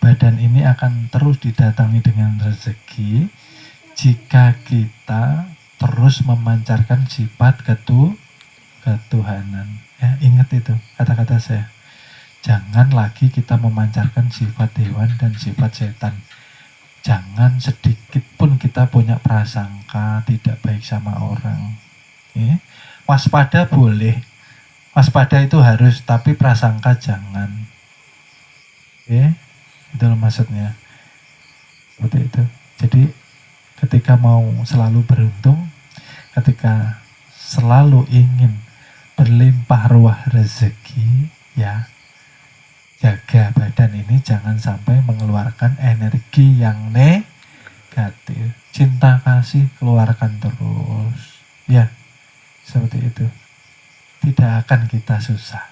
badan ini akan terus didatangi dengan rezeki jika kita terus memancarkan sifat ketuhanan. Ya, ingat itu kata-kata saya. Jangan lagi kita memancarkan sifat hewan dan sifat setan. Jangan sedikit pun kita punya prasangka tidak baik sama orang. Ya. Waspada boleh, waspada itu harus, tapi prasangka jangan. Ya, itu maksudnya. Seperti itu. Jadi ketika mau selalu beruntung, ketika selalu ingin berlimpah ruah rezeki, ya jaga badan ini jangan sampai mengeluarkan energi yang negatif. Cinta kasih keluarkan terus, ya seperti itu. Tidak akan kita susah.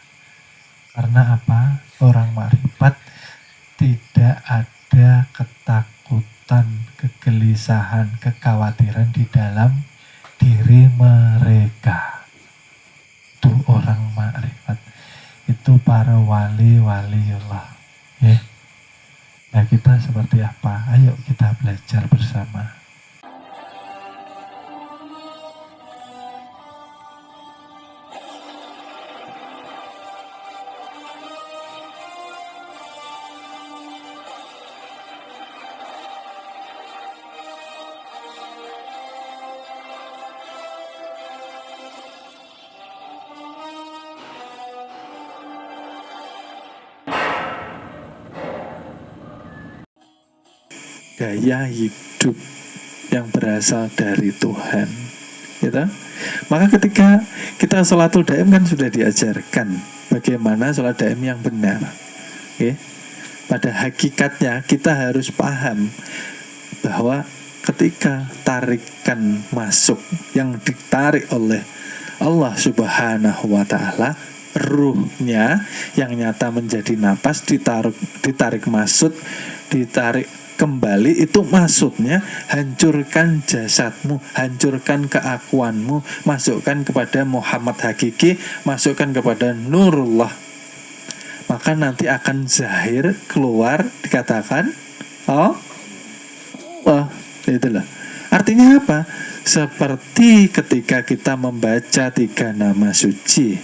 Karena apa? Orang makrifat tidak ada ketakutan, kegelisahan, kekhawatiran di dalam diri mereka. Itu orang makrifat. Itu para wali-waliullah. Ya. Nah, kita seperti apa? Ayo kita belajar bersama. Gaya hidup yang berasal dari Tuhan, gitu. Maka ketika kita sholatul daim kan sudah diajarkan bagaimana sholat daim yang benar. Okay? Pada hakikatnya kita harus paham bahwa ketika tarikan masuk yang ditarik oleh Allah Subhanahu wa Ta'ala, ruhnya yang nyata menjadi napas ditarik masuk, ditarik kembali, itu maksudnya hancurkan jasadmu, hancurkan keakuanmu, masukkan kepada Muhammad hakiki, masukkan kepada Nurullah. Maka nanti akan zahir keluar, dikatakan oh itulah. Artinya apa? Seperti ketika kita membaca 3 nama suci.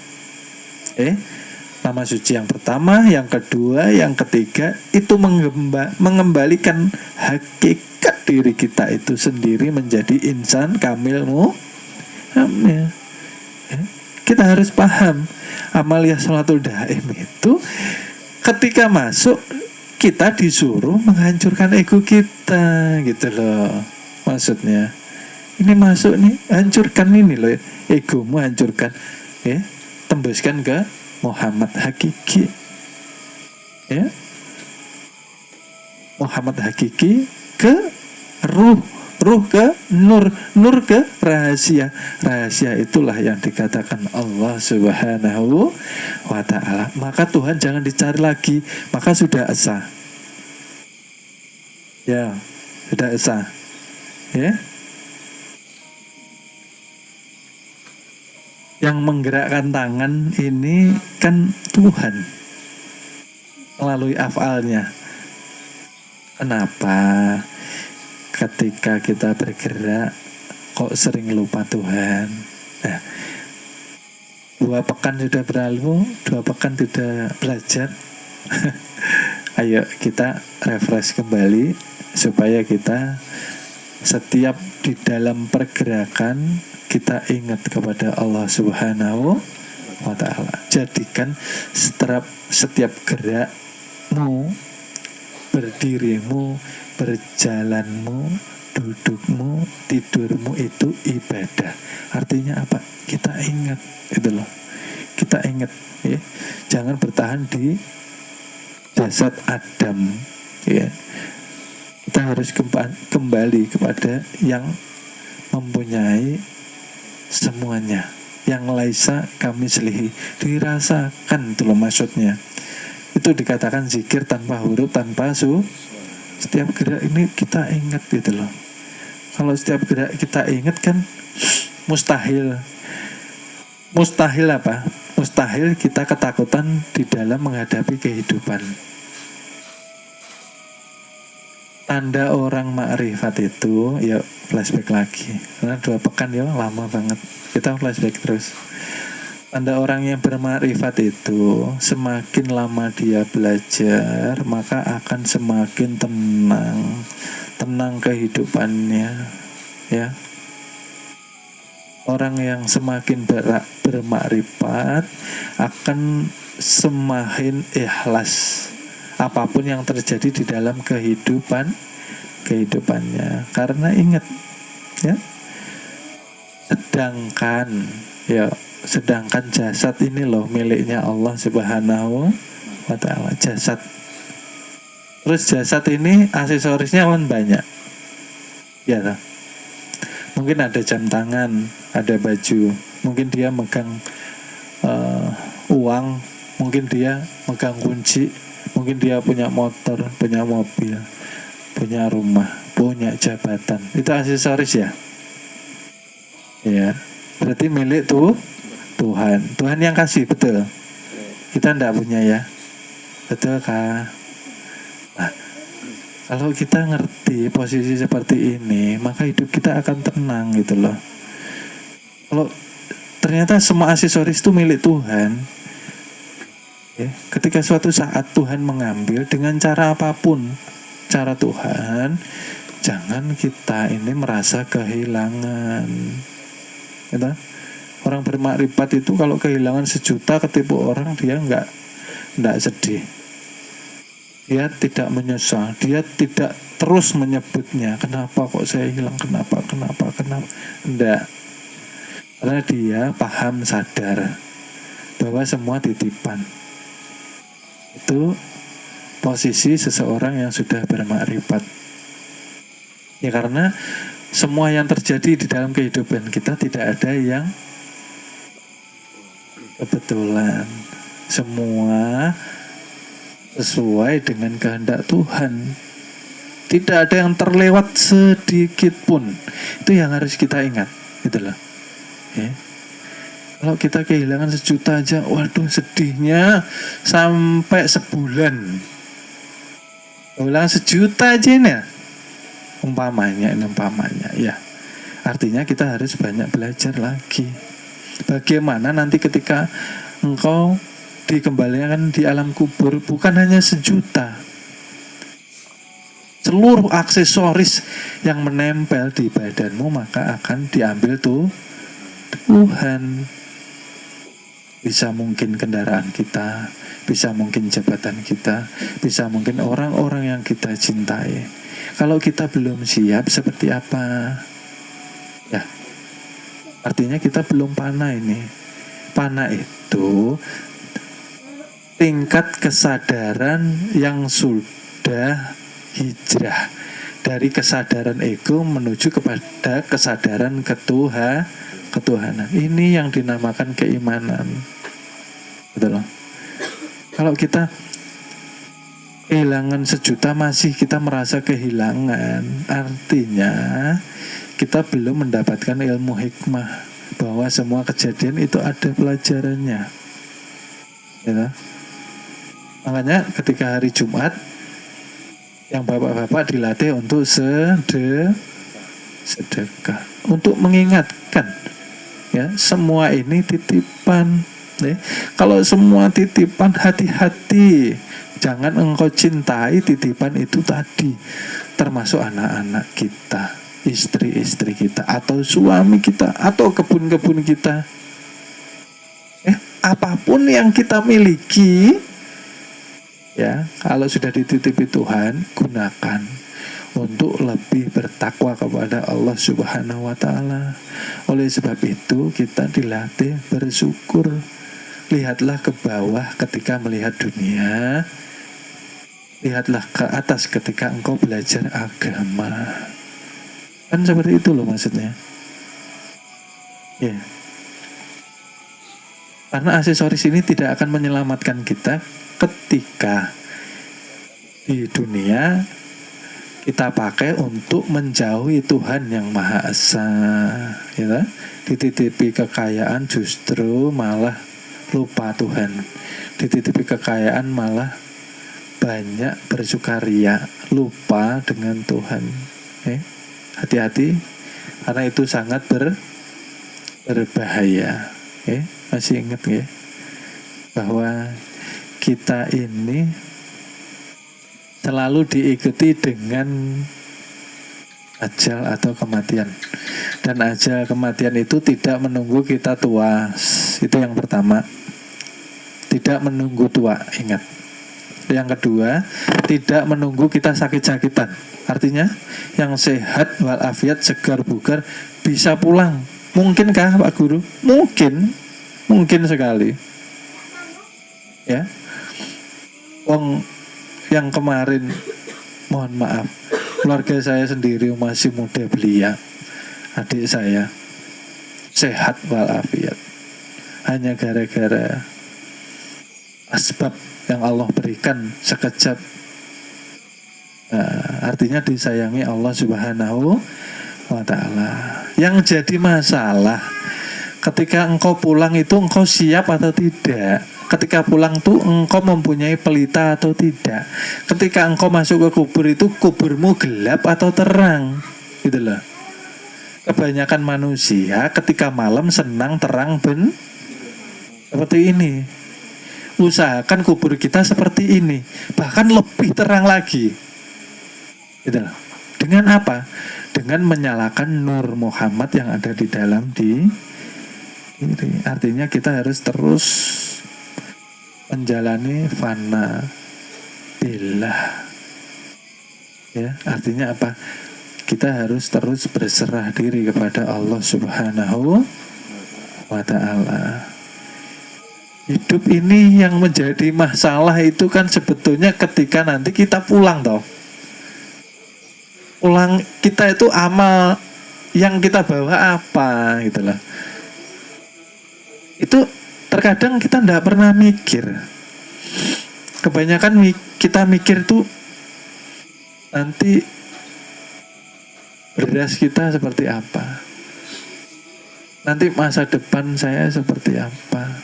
Nama suci yang pertama, yang kedua, yang ketiga, itu mengembalikan hakikat diri kita itu sendiri menjadi insan kamilmu. Kita harus paham amaliyah sholatul daim itu ketika masuk kita disuruh menghancurkan ego kita, gitu loh. Maksudnya ini masuk nih, hancurkan ini loh, egomu hancurkan, ya, tembuskan ke Muhammad hakiki, ya, Muhammad hakiki ke ruh ke nur ke rahasia. Rahasia itulah yang dikatakan Allah Subhanahu wa Ta'ala. Maka Tuhan jangan dicari lagi, maka sudah esa, ya, sudah esa, ya. Yang menggerakkan tangan ini kan Tuhan melalui afalnya. Kenapa ketika kita bergerak kok sering lupa Tuhan? Nah, 2 pekan sudah berlalu, 2 pekan sudah belajar. Ayo kita refresh kembali supaya kita setiap di dalam pergerakan kita ingat kepada Allah Subhanahu wa Ta'ala. Jadikan setiap gerakmu, berdirimu, berjalanmu, dudukmu, tidurmu itu ibadah. Artinya apa? Kita ingat itu loh. Kita ingat, ya. Jangan bertahan di jasad Adam, ya. Kita harus kembali kepada yang mempunyai semuanya, yang laisa kami selihi, dirasakan itu loh maksudnya. Itu dikatakan zikir tanpa huruf, tanpa setiap gerak ini kita ingat gitu loh. Kalau setiap gerak kita ingat kan mustahil apa? Mustahil kita ketakutan di dalam menghadapi kehidupan. tanda orang makrifat itu, ya flashback lagi. Karena 2 pekan ya lama banget. Kita flashback terus. Tanda orang yang bermakrifat itu semakin lama dia belajar, maka akan semakin tenang kehidupannya, ya. Orang yang semakin bermakrifat akan semakin ikhlas apapun yang terjadi di dalam kehidupannya. Karena ingat, ya, sedangkan jasad ini loh miliknya Allah Subhanahu wa ta'ala. Jasad. Terus jasad ini aksesorisnya kan banyak, ya toh? Mungkin ada jam tangan, ada baju, mungkin dia megang uang, mungkin dia megang kunci, mungkin dia punya motor, punya mobil, punya rumah, punya jabatan. Itu aksesoris ya? Ya, berarti milik Tuhan. Tuhan yang kasih, betul? Kita enggak punya ya? Betul kah? Nah, kalau kita ngerti posisi seperti ini, maka hidup kita akan tenang gitu loh. Kalau ternyata semua aksesoris itu milik Tuhan, ya, ketika suatu saat Tuhan mengambil dengan cara apapun, cara Tuhan, jangan kita ini merasa kehilangan. Gitu? Orang bermakrifat itu kalau kehilangan 1 juta ketipu orang, dia enggak sedih. Dia tidak menyesal, dia tidak terus menyebutnya, kenapa kok saya hilang, kenapa, enggak. Karena dia paham, sadar bahwa semua titipan. Itu posisi seseorang yang sudah bermakrifat. Ya, karena semua yang terjadi di dalam kehidupan kita tidak ada yang kebetulan. Semua sesuai dengan kehendak Tuhan. Tidak ada yang terlewat sedikit pun. Itu yang harus kita ingat, itulah. Ya. Kalau kita kehilangan 1 juta aja, waduh sedihnya sampai sebulan. Kehilangan 1 juta aja nih, umpamanya ya. Artinya kita harus banyak belajar lagi. Bagaimana nanti ketika engkau dikembalikan di alam kubur, bukan hanya 1 juta, seluruh aksesoris yang menempel di badanmu maka akan diambil Tuhan. Bisa mungkin kendaraan kita, bisa mungkin jabatan kita, bisa mungkin orang-orang yang kita cintai. Kalau kita belum siap, seperti apa? Ya, artinya kita belum panah ini. Panah itu tingkat kesadaran yang sudah hijrah dari kesadaran ego menuju kepada kesadaran ketuhanan. Ini yang dinamakan keimanan. Betul loh. Kalau kita kehilangan 1 juta masih kita merasa kehilangan, artinya kita belum mendapatkan ilmu hikmah bahwa semua kejadian itu ada pelajarannya. Ya. Makanya ketika hari Jumat yang bapak-bapak dilatih untuk sedekah, untuk mengingatkan, ya, semua ini titipan. Ya. Kalau semua titipan, hati-hati, jangan engkau cintai titipan itu tadi, termasuk anak-anak kita, istri-istri kita, atau suami kita, atau kebun-kebun kita. Apapun yang kita miliki, ya, kalau sudah dititipi Tuhan, gunakan untuk lebih bertakwa kepada Allah Subhanahu wa ta'ala. Oleh sebab itu kita dilatih bersyukur. Lihatlah ke bawah ketika melihat dunia, lihatlah ke atas ketika engkau belajar agama. Kan seperti itu loh maksudnya. Ya. Karena aksesoris ini tidak akan menyelamatkan kita ketika di dunia kita pakai untuk menjauhi Tuhan yang Maha Esa, ya. Dititipi kekayaan justru malah lupa Tuhan. Dititipi kekayaan malah banyak bersukaria, lupa dengan Tuhan. Hati-hati, karena itu sangat berbahaya. Masih ingat ya, bahwa kita ini selalu diikuti dengan ajal atau kematian, dan ajal kematian itu tidak menunggu kita tua. Itu yang pertama, tidak menunggu tua, ingat. Yang kedua, tidak menunggu kita sakit-sakitan. Artinya yang sehat walafiat, segar bugar bisa pulang. Mungkinkah Pak Guru? Mungkin sekali. Ya, wong yang kemarin, mohon maaf, keluarga saya sendiri masih muda belia, adik saya sehat walafiat, hanya gara-gara asbab yang Allah berikan sekejap. Artinya disayangi Allah Subhanahu wa ta'ala. Yang jadi masalah ketika engkau pulang itu, engkau siap atau tidak. Ketika pulang tuh engkau mempunyai pelita atau tidak. Ketika engkau masuk ke kubur itu, kuburmu gelap atau terang, gitu loh. Kebanyakan manusia ketika malam senang terang seperti ini. Usahakan kubur kita seperti ini, bahkan lebih terang lagi, gitu loh. Dengan apa? Dengan menyalakan nur Muhammad yang ada di dalam diri. Artinya kita harus terus menjalani fana billah. Ya, artinya apa? Kita harus terus berserah diri kepada Allah Subhanahu wa ta'ala. Hidup ini yang menjadi masalah itu kan sebetulnya ketika nanti kita pulang toh. Pulang kita itu amal yang kita bawa apa gitu loh. Itu terkadang kita tidak pernah mikir. Kebanyakan kita mikir tuh nanti beras kita seperti apa, nanti masa depan saya seperti apa,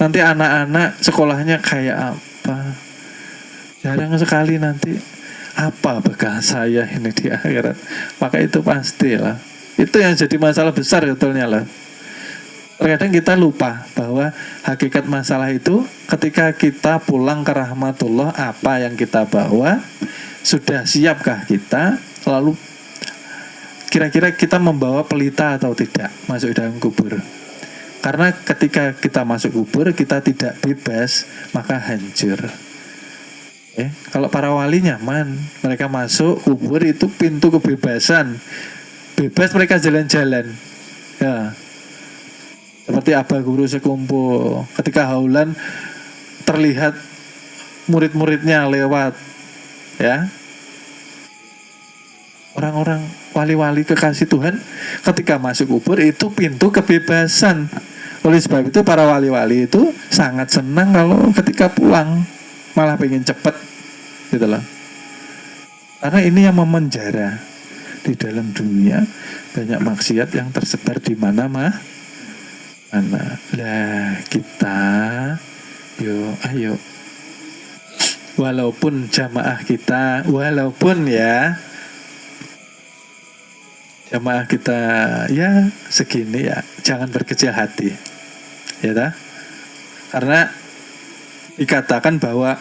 nanti anak-anak sekolahnya kayak apa. Jarang sekali nanti apa bekal saya ini di akhirat. Maka itu pastilah, itu yang jadi masalah besar sebetulnya lah. Terkadang kita lupa bahwa hakikat masalah itu ketika kita pulang ke rahmatullah, apa yang kita bawa, sudah siapkah kita, lalu kira-kira kita membawa pelita atau tidak masuk dalam kubur. Karena ketika kita masuk kubur, kita tidak bebas, maka hancur. Kalau para wali nyaman, mereka masuk kubur itu pintu kebebasan, bebas mereka jalan-jalan. Ya, seperti Abah Guru sekumpul, ketika haulan terlihat murid-muridnya lewat, ya. Orang-orang wali-wali kekasih Tuhan ketika masuk kubur itu pintu kebebasan. Oleh sebab itu para wali-wali itu sangat senang kalau ketika pulang, malah pengen cepet gitu loh. Karena ini yang memenjara di dalam dunia, banyak maksiat yang tersebar di mana-mana. Lah kita ayo walaupun jamaah kita, walaupun ya jamaah kita ya segini ya, jangan berkecil hati, ya dah. Karena dikatakan bahwa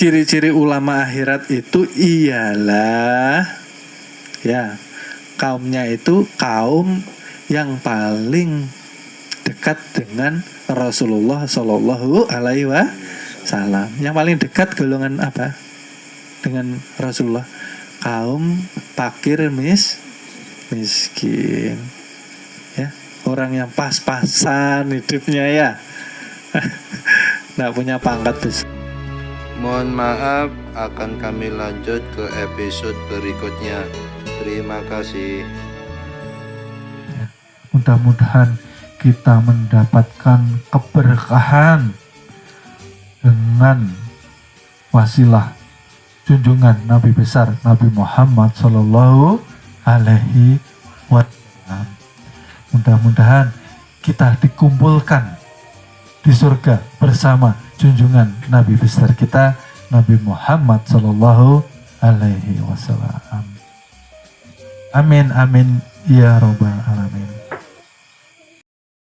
ciri-ciri ulama akhirat itu ialah ya, kaumnya itu kaum yang paling dekat dengan Rasulullah Shallallahu Alaihi Wasallam. Yang paling dekat golongan apa dengan Rasulullah? Kaum fakir miskin, ya, orang yang pas-pasan hidupnya ya, nggak punya pangkat besar. Mohon maaf, akan kami lanjut ke episode berikutnya. Terima kasih. Mudah-mudahan kita mendapatkan keberkahan dengan wasilah junjungan Nabi besar Nabi Muhammad Sallallahu Alaihi Wasallam. Mudah-mudahan kita dikumpulkan di surga bersama junjungan Nabi besar kita Nabi Muhammad Sallallahu Alaihi Wasallam. Amin amin ya robbal alamin.